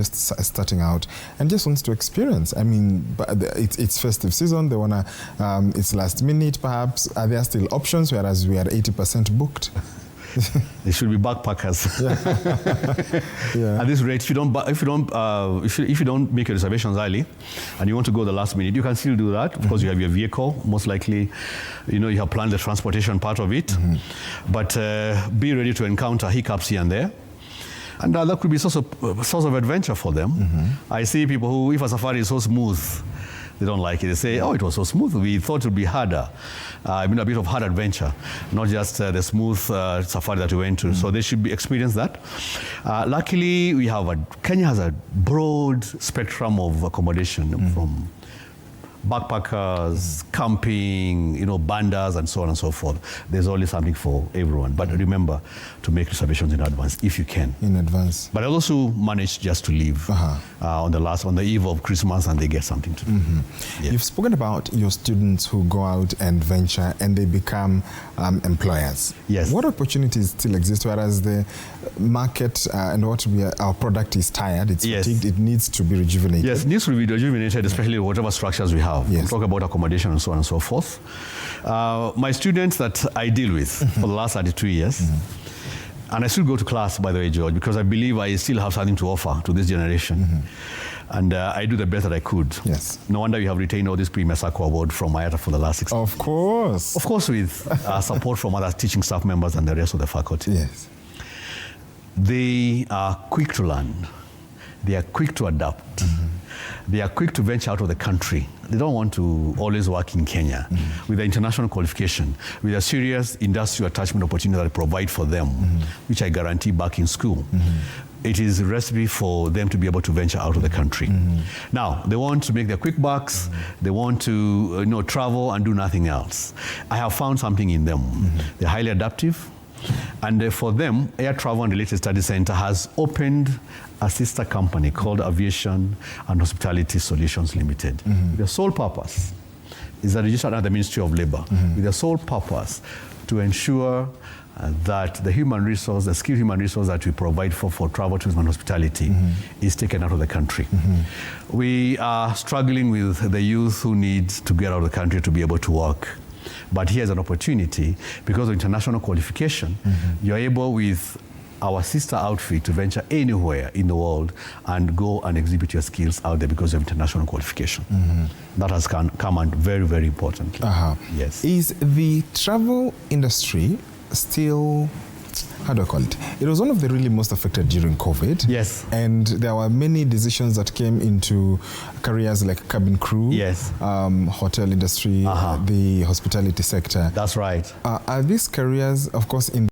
just starting out and just wants to experience. I mean, it's festive season. They wanna, it's last minute perhaps. Are there still options, whereas we are 80% booked? They should be backpackers. Yeah. Yeah. At this rate, if you don't make your reservations early, and you want to go the last minute, you can still do that. Of course, you have your vehicle. Most likely, you have planned the transportation part of it. But be ready to encounter hiccups here and there. And that could be a source of adventure for them. I see people who, if a safari is so smooth, they don't like it. They say, oh, it was so smooth. We thought it would be harder. A bit of hard adventure, not just the smooth safari that we went to. So they should experience that. Luckily, Kenya has a broad spectrum of accommodation from backpackers, camping, bandas, and so on and so forth. There's always something for everyone. But remember to make reservations in advance if you can. In advance. But I also manage just to leave on the eve of Christmas, and they get something to do. Yeah. You've spoken about your students who go out and venture and they become employers. Yes. What opportunities still exist, whereas the market and our product is tired, it's fatigued, it needs to be rejuvenated? Yes, it needs to be rejuvenated, especially whatever structures we have. Yes. We'll talk about accommodation and so on and so forth. My students that I deal with for the last 32 years, and I still go to class, by the way, George, because I believe I still have something to offer to this generation. And I do the best that I could. Yes. No wonder you have retained all this Premier Sacco award from IATA for the last 6 years. Of course. Of course, with support from other teaching staff members and the rest of the faculty. Yes. They are quick to learn. They are quick to adapt. They are quick to venture out of the country. They don't want to always work in Kenya. With the international qualification, with a serious industrial attachment opportunity that I provide for them, which I guarantee back in school, it is a recipe for them to be able to venture out of the country. Now, they want to make their quick bucks. They want to travel and do nothing else. I have found something in them. They're highly adaptive. And for them, Air Travel and Related Studies Center has opened a sister company called Aviation and Hospitality Solutions Limited. The sole purpose is registered under the Ministry of Labor, with the sole purpose to ensure that the skilled human resource that we provide for travel, tourism, and hospitality is taken out of the country. We are struggling with the youth who need to get out of the country to be able to work. But here's an opportunity, because of international qualification, you're able with our sister outfit to venture anywhere in the world and go and exhibit your skills out there because of international qualification. That has come on very, very importantly. Yes. Is the travel industry still, how do I call it? It was one of the really most affected during COVID. Yes. And there were many decisions that came into careers like cabin crew, hotel industry, the hospitality sector. That's right. Are these careers, of course, in